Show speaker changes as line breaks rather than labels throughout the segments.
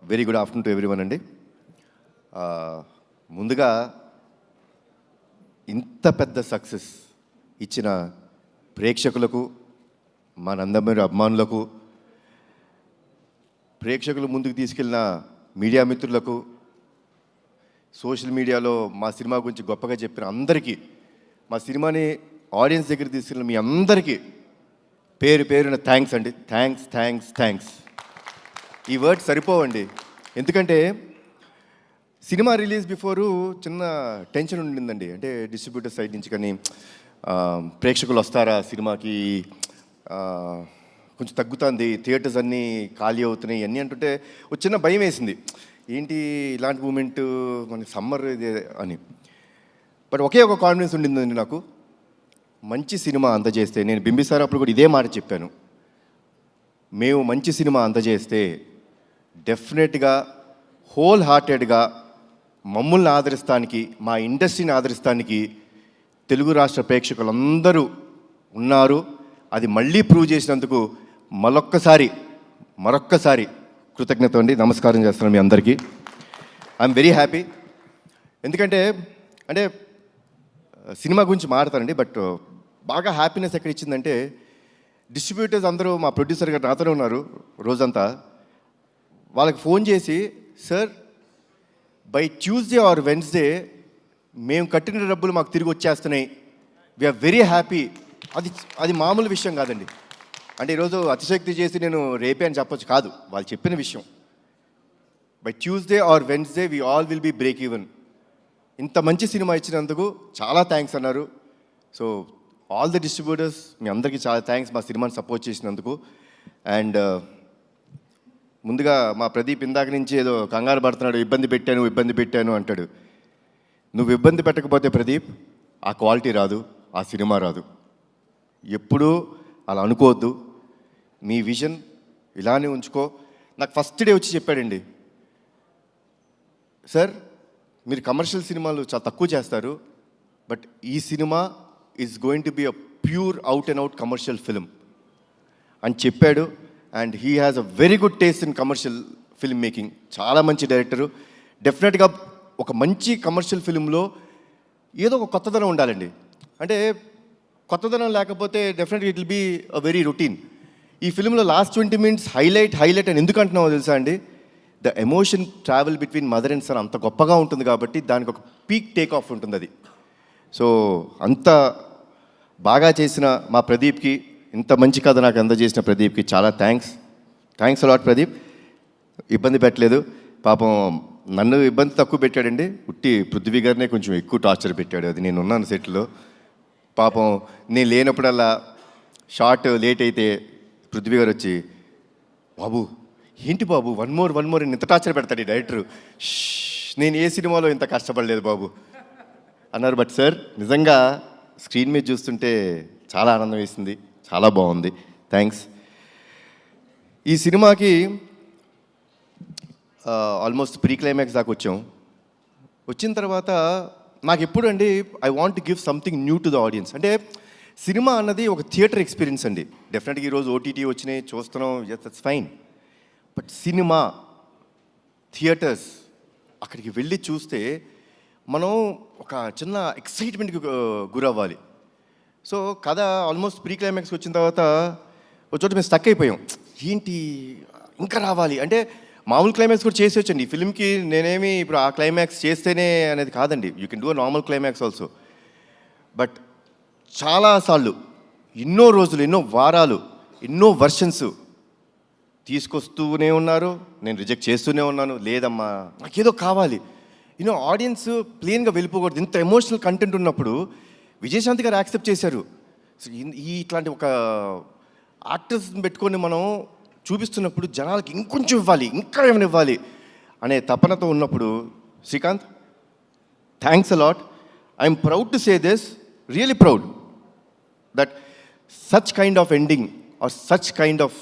Very good afternoon to everyone అండి. ముందుగా ఇంత పెద్ద సక్సెస్ ఇచ్చిన ప్రేక్షకులకు, మా నందమూరి అభిమానులకు, ప్రేక్షకులు ముందుకు తీసుకెళ్ళిన మీడియా మిత్రులకు, సోషల్ మీడియాలో మా సినిమా గురించి గొప్పగా చెప్పిన అందరికీ, మా సినిమాని ఆడియన్స్ దగ్గర తీసుకెళ్ళిన మీ అందరికీ పేరు పేరున థ్యాంక్స్ అండి. Thanks thanks thanks. ఈ వర్డ్ సరిపోవండి. ఎందుకంటే సినిమా రిలీజ్ బిఫోరు చిన్న టెన్షన్ ఉండిందండి. అంటే డిస్ట్రిబ్యూటర్ సైడ్ నుంచి కానీ ప్రేక్షకులు వస్తారా సినిమాకి, కొంచెం తగ్గుతుంది, థియేటర్స్ అన్నీ ఖాళీ అవుతున్నాయి అన్నీ అంటుంటే ఒక చిన్న భయం వేసింది. ఏంటి ఇలాంటి మూమెంట్ మన సమ్మర్ ఇది అని. బట్ ఒకే ఒక కాన్ఫిడెన్స్ ఉండిందండి నాకు. మంచి సినిమా అందజేస్తే, నేను బింబిసార్ అప్పుడు కూడా ఇదే మాట చెప్పాను, మేము మంచి సినిమా అందజేస్తే డెఫినెట్గా హోల్ హార్టెడ్గా మమ్మల్ని ఆదరిస్తానికి, మా ఇండస్ట్రీని ఆదరిస్తానికి తెలుగు రాష్ట్ర ప్రేక్షకులందరూ ఉన్నారు. అది మళ్ళీ ప్రూవ్ చేసినందుకు మరొక్కసారి కృతజ్ఞత అండి. నమస్కారం చేస్తున్నాను మీ అందరికీ. I'm very happy. ఎందుకంటే సినిమా గురించి మాట్లాడతానండి, బట్ బాగా హ్యాపీనెస్ ఎక్కడ ఇచ్చిందంటే డిస్ట్రిబ్యూటర్స్ అందరూ, మా ప్రొడ్యూసర్ గారు నాతోనే ఉన్నారు రోజంతా, వాళ్ళకి ఫోన్ చేసి, sir by Tuesday or Wednesday మేము కట్టిన డబ్బులు మాకు తిరిగి వచ్చేస్తున్నాయి, వీఆర్ వెరీ హ్యాపీ. అది మామూలు విషయం కాదండి. అంటే ఈరోజు అతిశక్తి చేసి నేను రేపే అని చెప్పొచ్చు కాదు, వాళ్ళు చెప్పిన విషయం. By Tuesday or Wednesday we all will be break even. ఇంత మంచి సినిమా ఇచ్చినందుకు చాలా థ్యాంక్స్ అన్నారు. సో ఆల్ ద డిస్ట్రిబ్యూటర్స్, మీ అందరికీ చాలా థ్యాంక్స్ మా సినిమాని సపోర్ట్ చేసినందుకు. అండ్ ముందుగా మా ప్రదీప్ ఇందాక నుంచి ఏదో కంగారు పడుతున్నాడు, ఇబ్బంది పెట్టాను అంటాడు. నువ్వు ఇబ్బంది పెట్టకపోతే ప్రదీప్ ఆ క్వాలిటీ రాదు, ఆ సినిమా రాదు. ఎప్పుడూ అలా అనుకోవద్దు. మీ విజన్ ఇలానే ఉంచుకో. నాకు ఫస్ట్ డే వచ్చి చెప్పాడండి, సార్ మీరు కమర్షియల్ సినిమాలు చాలా తక్కువ చేస్తారు, బట్ ఈ cinema is going to be a pure out and out commercial film అని చెప్పాడు. And he has a very good taste in commercial film making. చాలా మంచి డైరెక్టరు. డెఫినెట్గా ఒక మంచి కమర్షియల్ ఫిల్మ్లో ఏదో ఒక కొత్తదనం ఉండాలండి. అంటే కొత్తదనం లేకపోతే డెఫినెట్గా it will be a very routine. ఈ ఫిల్మ్లో లాస్ట్ 20 minutes హైలైట్ అని ఎందుకు అంటున్నామో తెలుసా అండి? The emotion travel between mother and son అంత గొప్పగా ఉంటుంది కాబట్టి దానికి ఒక పీక్ టేక్ ఆఫ్ ఉంటుంది అది. సో అంత బాగా చేసిన మా ప్రదీప్కి, ఇంత మంచి కథ నాకు అందజేసిన ప్రదీప్కి చాలా థ్యాంక్స్ అలాట్ ప్రదీప్. ఇబ్బంది పెట్టలేదు పాపం. నన్ను ఇబ్బంది తక్కువ పెట్టాడండి, ఉట్టి పృథ్వీ గారినే కొంచెం ఎక్కువ టార్చర్ పెట్టాడు. అది నేను ఉన్నాను సెట్లో. పాపం నేను లేనప్పుడల్లా షార్ట్ లేట్ అయితే పృథ్వీ గారు వచ్చి, బాబు ఏంటి బాబు వన్ మోర్ ఇంత టార్చర్ పెడతాడు ఈ డైరెక్టరు, నేను ఏ సినిమాలో ఇంత కష్టపడలేదు బాబు అన్నారు. బట్ సార్ నిజంగా స్క్రీన్ మీద చూస్తుంటే చాలా ఆనందం వేసింది, చాలా బాగుంది. థ్యాంక్స్. ఈ సినిమాకి ఆల్మోస్ట్ ప్రీ క్లైమాక్స్ దాకా వచ్చిన తర్వాత నాకు ఎప్పుడు అండి I want to give something new to the audience. అంటే సినిమా అన్నది ఒక థియేటర్ ఎక్స్పీరియన్స్ అండి. డెఫినెట్గా ఈరోజు ఓటీటీ వచ్చినాయి, చూస్తున్నాం, that's fine. But cinema theatres అక్కడికి వెళ్ళి చూస్తే మనం ఒక చిన్న ఎక్సైట్మెంట్కి గురవ్వాలి. సో కథ ఆల్మోస్ట్ ప్రీ క్లైమాక్స్కి వచ్చిన తర్వాత ఒక చోట మేము స్టక్ అయిపోయాం. ఏంటి ఇంకా రావాలి అంటే, మామూలు క్లైమాక్స్ కూడా చేసి వచ్చండి ఈ ఫిల్మ్కి. నేనేమి ఇప్పుడు ఆ క్లైమాక్స్ చేస్తేనే అనేది కాదండి, you can do a normal climax also. But చాలాసార్లు, ఎన్నో రోజులు, ఎన్నో వారాలు, ఎన్నో వర్షన్స్ తీసుకొస్తూనే ఉన్నారు, నేను రిజెక్ట్ చేస్తూనే ఉన్నాను. లేదమ్మా నాకేదో కావాలి, ఆడియన్స్ ప్లెయిన్గా వెళ్ళిపోకూడదు. ఇంత ఎమోషనల్ కంటెంట్ ఉన్నప్పుడు విజయశాంతి గారు యాక్సెప్ట్ చేశారు. ఇట్లాంటి ఒక ఆర్టిస్ట్ని పెట్టుకొని మనం చూపిస్తున్నప్పుడు జనాలకి ఇంకొంచెం ఇవ్వాలి, ఇంకా ఏమైనా ఇవ్వాలి అనే తపనతో ఉన్నప్పుడు, Srikanth thanks a lot. I'm proud to say this, really proud that such kind of ending or such kind of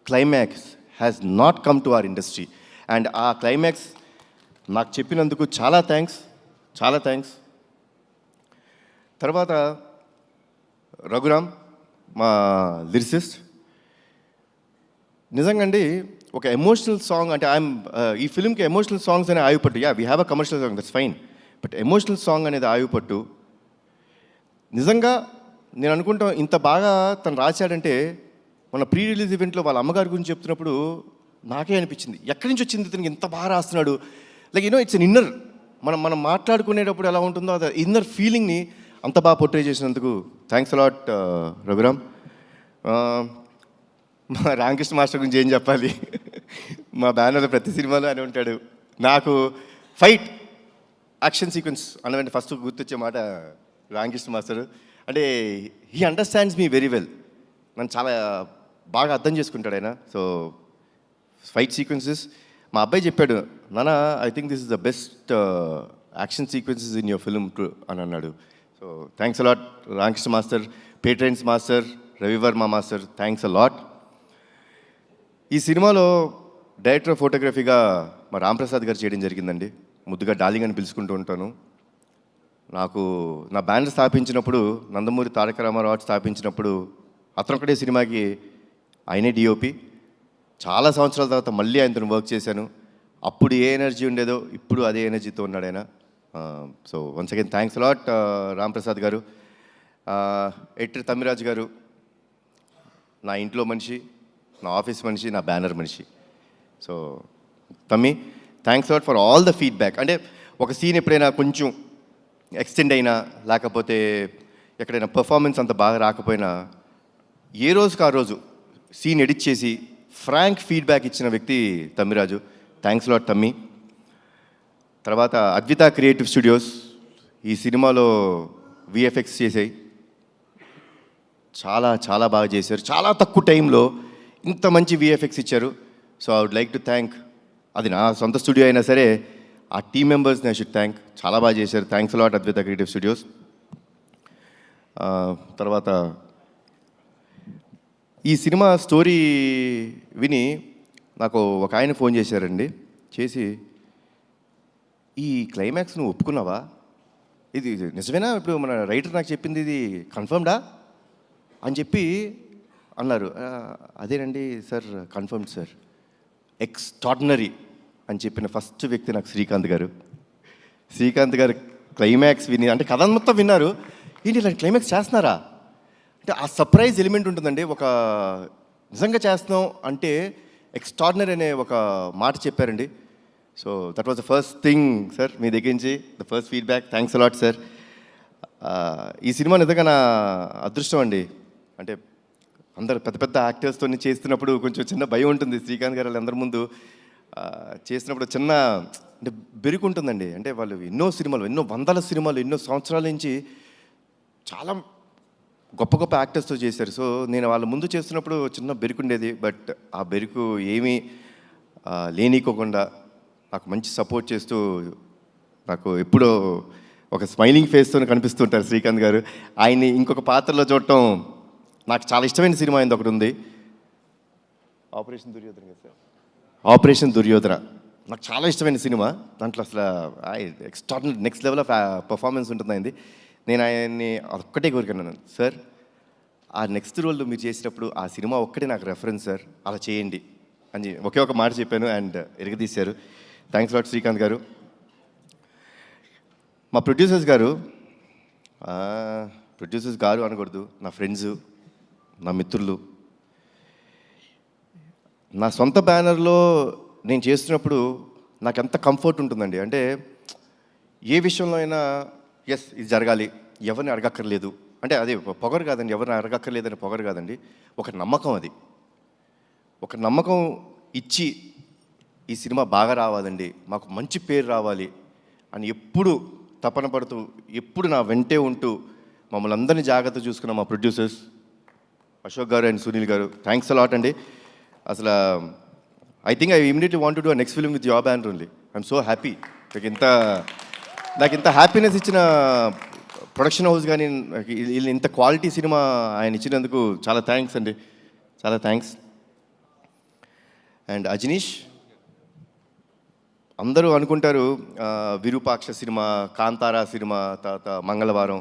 climax has not come to our industry. And ఆ క్లైమాక్స్ నాకు చెప్పినందుకు చాలా థ్యాంక్స్. తర్వాత రఘురామ్ మా లిరిసిస్ట్, నిజంగా అండి ఒక ఎమోషనల్ సాంగ్ అంటే ఈ ఫిల్మ్కి ఎమోషనల్ సాంగ్స్ అనే ఆయుపట్టు. We have a commercial song, that's fine. But emotional song అనేది ఆయుపట్టు. నిజంగా నేను అనుకుంటాం ఇంత బాగా తను రాశాడంటే మన ప్రీ రిలీజ్ ఈవెంట్లో వాళ్ళ అమ్మగారి గురించి చెప్తున్నప్పుడు నాకే అనిపించింది, ఎక్కడి నుంచి వచ్చింది ఇతనికి ఇంత బాగా రాస్తున్నాడు. లైక్ ఇట్స్ అన్ ఇన్నర్, మనం మాట్లాడుకునేటప్పుడు ఎలా ఉంటుందో అది ఇన్నర్ ఫీలింగ్ని అంత బాగా పోర్ట్రే చేసినందుకు థ్యాంక్స్ అలాట్ రఘురామ్. మా రామకృష్ణ మాస్టర్ గురించి ఏం చెప్పాలి, మా బ్యానర్లో ప్రతి సినిమాలో అని ఉంటాడు. నాకు ఫైట్ యాక్షన్ సీక్వెన్స్ అన్నవంటే ఫస్ట్ గుర్తొచ్చే మాట రామకృష్ణ మాస్టర్. అంటే he understands me very well, నన్ను చాలా బాగా అర్థం చేసుకుంటాడు ఆయన. సో ఫైట్ సీక్వెన్సెస్ మా అబ్బాయి చెప్పాడు, నాన్న I think this is the best action sequences in your film అని అన్నాడు. So thanks a lot Ramakrishna master, Peter Hein master, Ravi Varma master, thanks a lot. ఈ సినిమాలో డైరెక్టర్ ఆఫ్ ఫోటోగ్రఫీగా మా రాంప్రసాద్ గారు చేయడం జరిగిందండి. ముద్దుగా డార్లింగ్ అని పిలుచుకుంటూ ఉంటాను. నాకు నా బ్యానర్ స్థాపించినప్పుడు, నందమూరి తారక రామారావు స్థాపించినప్పుడు అతనొక్కడే సినిమాకి ఆయనే డిఓపి. చాలా సంవత్సరాల తర్వాత మళ్ళీ ఆయనతో వర్క్ చేశాను. అప్పుడు ఏ ఎనర్జీ ఉండేదో ఇప్పుడు అదే ఎనర్జీతో ఉన్నాడు ఆయన. So once again thanks a lot Ramprasad గారు. ఎడిటర్ తమ్మిరాజు గారు నా ఇంట్లో మనిషి, నా ఆఫీస్ మనిషి, నా బ్యానర్ మనిషి. సో తమ్మి thanks a lot for all the feedback. అంటే ఒక సీన్ ఎప్పుడైనా కొంచెం ఎక్స్టెండ్ అయినా, లేకపోతే ఎక్కడైనా పర్ఫార్మెన్స్ అంత బాగా రాకపోయినా, ఏ రోజుకి ఆ రోజు సీన్ ఎడిట్ చేసి ఫ్రాంక్ ఫీడ్బ్యాక్ ఇచ్చిన వ్యక్తి తమ్మిరాజు. థ్యాంక్స్ లాట్ తమ్మి. తర్వాత అద్విత క్రియేటివ్ స్టూడియోస్ ఈ సినిమాలో విఎఫ్ఎక్స్ చేసాయి, చాలా చాలా బాగా చేశారు. చాలా తక్కువ టైంలో ఇంత మంచి విఎఫ్ఎక్స్ ఇచ్చారు. So I would like to thank, అది నా సొంత స్టూడియో అయినా సరే ఆ టీమ్ మెంబర్స్ని ఐ షుడ్ థ్యాంక్. చాలా బాగా చేశారు. Thanks a lot Advitha creative studios. తర్వాత ఈ సినిమా స్టోరీ విని నాకు ఒక ఆయన ఫోన్ చేశారండి. చేసి, ఈ క్లైమాక్స్ నువ్వు ఒప్పుకున్నావా, ఇది నిజమేనా, ఇప్పుడు మన రైటర్ నాకు చెప్పింది ఇది కన్ఫర్మ్డా అని చెప్పి అన్నారు. అదేనండి సార్, కన్ఫర్మ్డ్ సార్, ఎక్స్ట్రాడినరీ అని చెప్పిన ఫస్ట్ వ్యక్తి నాకు శ్రీకాంత్ గారు. శ్రీకాంత్ గారు క్లైమాక్స్ విని, అంటే కథ మొత్తం విన్నారు, ఏంటి ఇలా క్లైమాక్స్ చేస్తున్నారా అంటే ఆ సర్ప్రైజ్ ఎలిమెంట్ ఉంటుందండి. ఒక నిజంగా చేస్తున్నాం అంటే ఎక్స్ట్రాడినరీ అనే ఒక మాట చెప్పారండి. So that was the first thing sir, మీ దగ్గర నుంచి the first feedback. Thanks a lot sir. ఈ సినిమా నిజంగా నా అదృష్టం అండి. అంటే అందరు పెద్ద పెద్ద యాక్టర్స్తో చేస్తున్నప్పుడు కొంచెం చిన్న భయం ఉంటుంది. శ్రీకాంత్ గారు అందరి ముందు చేసినప్పుడు చిన్న అంటే బెరుకు ఉంటుందండి. అంటే వాళ్ళు ఎన్నో సినిమాలు, ఎన్నో వందల సినిమాలు, ఎన్నో సంవత్సరాల నుంచి చాలా గొప్ప గొప్ప యాక్టర్స్తో చేశారు. సో నేను వాళ్ళ ముందు చేస్తున్నప్పుడు చిన్న బెరుకు ఉండేది. బట్ ఆ బెరుకు ఏమీ లేనికోకుండా నాకు మంచి సపోర్ట్ చేస్తూ, నాకు ఎప్పుడో ఒక స్మైలింగ్ ఫేస్తో కనిపిస్తుంటారు శ్రీకాంత్ గారు. ఆయన్ని ఇంకొక పాత్రలో చూడటం నాకు చాలా ఇష్టమైన సినిమా అయింది ఒకటి ఉంది, ఆపరేషన్ దుర్యోధన కదా సార్. ఆపరేషన్ దుర్యోధన నాకు చాలా ఇష్టమైన సినిమా. దాంట్లో అసలు extraordinary next level of performance ఉంటుంది అయింది. నేను ఆయన్ని ఒక్కటే కోరికన్నాను, సార్ ఆ నెక్స్ట్ రోల్లో మీరు చేసినప్పుడు ఆ సినిమా ఒక్కటే నాకు రెఫరెన్స్ సార్, అలా చేయండి అని ఒకే ఒక మాట చెప్పాను. అండ్ ఎరగదీశారు. థ్యాంక్స్ లాట్ శ్రీకాంత్ గారు. మా ప్రొడ్యూసర్స్ గారు అనకూడదు, నా ఫ్రెండ్స్, నా మిత్రులు. నా సొంత బ్యానర్లో నేను చేస్తున్నప్పుడు నాకు ఎంత కంఫర్ట్ ఉంటుందండి. అంటే ఏ విషయంలో అయినా ఎస్ ఇది జరగాలి, ఎవరిని అడగక్కర్లేదు. అంటే అదే పొగరు కాదండి, ఎవరిని అడగక్కర్లేదని పొగరు కాదండి, ఒక నమ్మకం. అది ఒక నమ్మకం ఇచ్చి ఈ సినిమా బాగా రావాలండి, మాకు మంచి పేరు రావాలి అని ఎప్పుడు తపన పడుతూ, ఎప్పుడు నా వెంటే ఉంటూ మమ్మల్ని అందరినీ జాగ్రత్త చూసుకున్న మా ప్రొడ్యూసర్స్ అశోక్ గారు అండ్ సునీల్ గారు, థ్యాంక్స్ అలాట్ అండి. అసలు I think I immediately want to do next film with your banner only. I'm so happy. నాకు ఇంత హ్యాపీనెస్ ఇచ్చిన ప్రొడక్షన్ హౌస్ కానీ ఇంత క్వాలిటీ సినిమా ఆయన ఇచ్చినందుకు చాలా థ్యాంక్స్ అండి, చాలా థ్యాంక్స్. అండ్ అజనీష్, అందరూ అనుకుంటారు విరూపాక్ష సినిమా, కాంతారా సినిమా, తర్వాత మంగళవారం,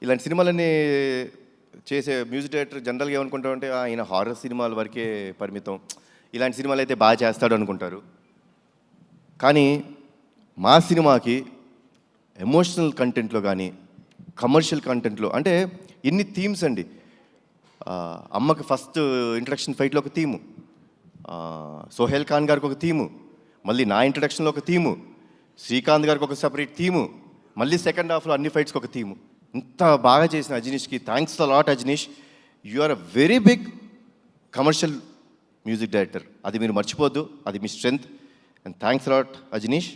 ఇలాంటి సినిమాలన్నీ చేసే మ్యూజిక్ డైరెక్టర్ జనరల్గా ఏమనుకుంటామంటే ఆయన హారర్ సినిమాల వరకే పరిమితం, ఇలాంటి సినిమాలు అయితే బాగా చేస్తాడు అనుకుంటారు. కానీ మా సినిమాకి ఎమోషనల్ కంటెంట్లో కానీ కమర్షియల్ కంటెంట్లో అంటే ఎన్ని థీమ్స్ అండి. అమ్మకి ఫస్ట్ ఇంట్రడక్షన్ ఫైట్లో ఒక థీము, సోహెల్ ఖాన్ గారికి ఒక థీము, మళ్ళీ నా ఇంట్రడక్షన్లో ఒక థీము, శ్రీకాంత్ గారికి ఒక సపరేట్ థీము, మళ్ళీ సెకండ్ హాఫ్లో అన్ని ఫైట్స్కి ఒక థీము. ఇంత బాగా చేసిన అజనీష్కి thanks a lot Ajaneesh. You are a very big commercial music director. అది మీరు మర్చిపోద్దు, అది మీ strength. And thanks lot Ajaneesh.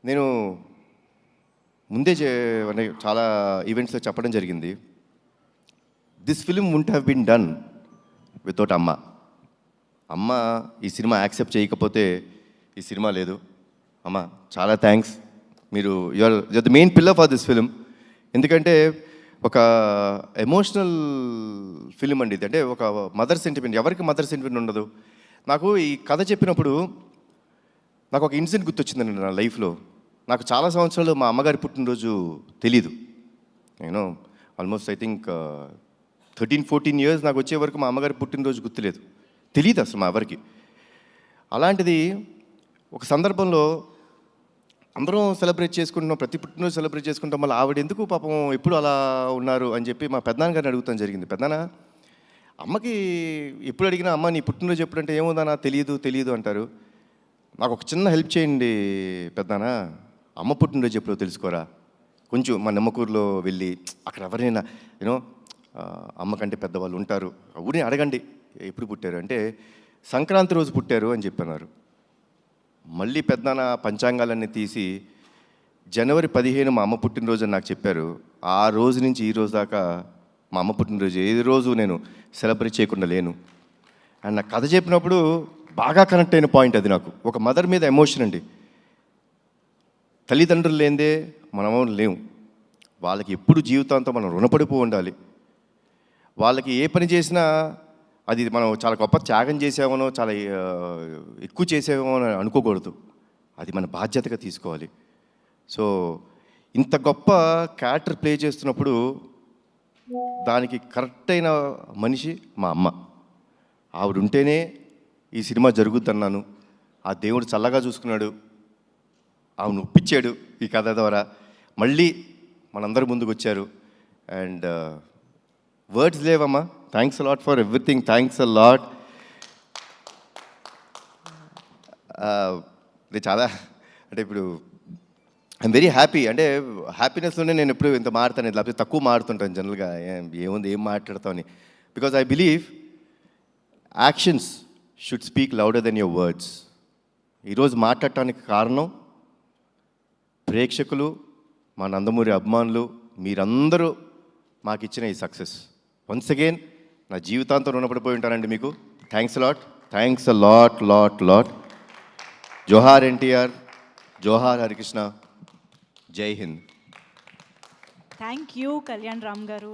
నేను ముందే అంటే చాలా ఈవెంట్స్లో చెప్పడం జరిగింది, this film won't have been done without అమ్మ. అమ్మ ఈ సినిమా యాక్సెప్ట్ చేయకపోతే ఈ సినిమా లేదు. అమ్మ చాలా థ్యాంక్స్. మీరు you're the main pillar for this film. ఎందుకంటే ఒక ఎమోషనల్ ఫిలిం అండి ఇది. అంటే ఒక మదర్ సెంటిమెంట్. ఎవరికి మదర్ సెంటిమెంట్ ఉండదు? నాకు ఈ కథ చెప్పినప్పుడు నాకు ఒక ఇన్సిడెంట్ గుర్తొచ్చిందండి నా లైఫ్లో. నాకు చాలా సంవత్సరాలు మా అమ్మగారి పుట్టినరోజు తెలీదు. నేను ఆల్మోస్ట్ ఐ థింక్ 13-14 ఇయర్స్ నాకు వచ్చే వరకు మా అమ్మగారి పుట్టినరోజు గుర్తులేదు, తెలియదు అసలు మా ఎవరికి. అలాంటిది ఒక సందర్భంలో అందరం సెలబ్రేట్ చేసుకుంటున్నాం, ప్రతి పుట్టినరోజు సెలబ్రేట్ చేసుకుంటాం. మళ్ళీ ఆవిడ ఎందుకు పాపం ఎప్పుడు అలా ఉన్నారు అని చెప్పి మా పెద్దనాన్న గారిని అడుగుతాను జరిగింది. పెద్దనాన్న, అమ్మకి ఎప్పుడు అడిగినా అమ్మ నీ పుట్టినరోజు ఎప్పుడంటే ఏముందన్నా తెలియదు అంటారు. నాకు ఒక చిన్న హెల్ప్ చేయండి పెద్దనాన్న, అమ్మ పుట్టినరోజు ఎప్పుడో తెలుసుకోరా. కొంచెం మా నిమ్మకూరులో వెళ్ళి అక్కడ ఎవరైనా యూనో అమ్మ కంటే పెద్దవాళ్ళు ఉంటారు, ఊరిని అడగండి ఎప్పుడు పుట్టారు అంటే సంక్రాంతి రోజు పుట్టారు అని చెప్పన్నారు. మళ్ళీ పెద్దనాన్న పంచాంగాలన్నీ తీసి జనవరి 15 మా అమ్మ పుట్టినరోజు అని నాకు చెప్పారు. ఆ రోజు నుంచి ఈ రోజు దాకా మా అమ్మ పుట్టినరోజు ఏ రోజు నేను సెలబ్రేట్ చేయకుండా లేను. అండ్ నాకు కథ చెప్పినప్పుడు బాగా కనెక్ట్ అయిన పాయింట్ అది. నాకు ఒక మదర్ మీద ఎమోషన్ అండి. తల్లిదండ్రులు లేనిదే మనము లేవు. వాళ్ళకి ఎప్పుడు జీవితాంతం మనం రుణపడిపో ఉండాలి. వాళ్ళకి ఏ పని చేసినా అది మనం చాలా గొప్ప త్యాగం చేసామనో చాలా ఎక్కువ చేసామో అని అనుకోకూడదు. అది మన బాధ్యతగా తీసుకోవాలి. సో ఇంత గొప్ప క్యారెక్టర్ ప్లే చేస్తున్నప్పుడు దానికి కరెక్ట్ అయిన మనిషి మా అమ్మ. ఆవిడ ఉంటేనే ఈ సినిమా జరుగుద్దన్నాను. ఆ దేవుడు చల్లగా చూసుకున్నాడు, ఆవిడ ఒప్పించాడు ఈ కథ ద్వారా. మళ్ళీ మనందరి ముందుకు వచ్చారు. అండ్ వర్డ్స్ లేవమ్మా. Thanks a lot for everything. Thanks a lot. ఇది చాలా అంటే ఇప్పుడు ఐఎమ్ వెరీ హ్యాపీ. అంటే హ్యాపీనెస్లోనే నేను ఎప్పుడు ఇంత మాడతాను, లేకపోతే తక్కువ మాడుతుంటాను జనరల్గా. ఏముంది ఏం మాట్లాడతామని. Because I believe actions should speak louder than your words. ఈరోజు మాట్లాడటానికి కారణం ప్రేక్షకులు, మా నందమూరి అభిమానులు, మీరందరూ మాకు ఇచ్చిన ఈ సక్సెస్. వన్స్ అగైన్ నా జీవితాంతం రుణపడిపోయి ఉంటానండి మీకు. Thanks lot. Thanks a lot lot lot. జోహార్ ఎన్టీఆర్, జోహార్ హరికృష్ణ, జై హింద్.
థ్యాంక్ యూ కళ్యాణ్ రామ్ గారు.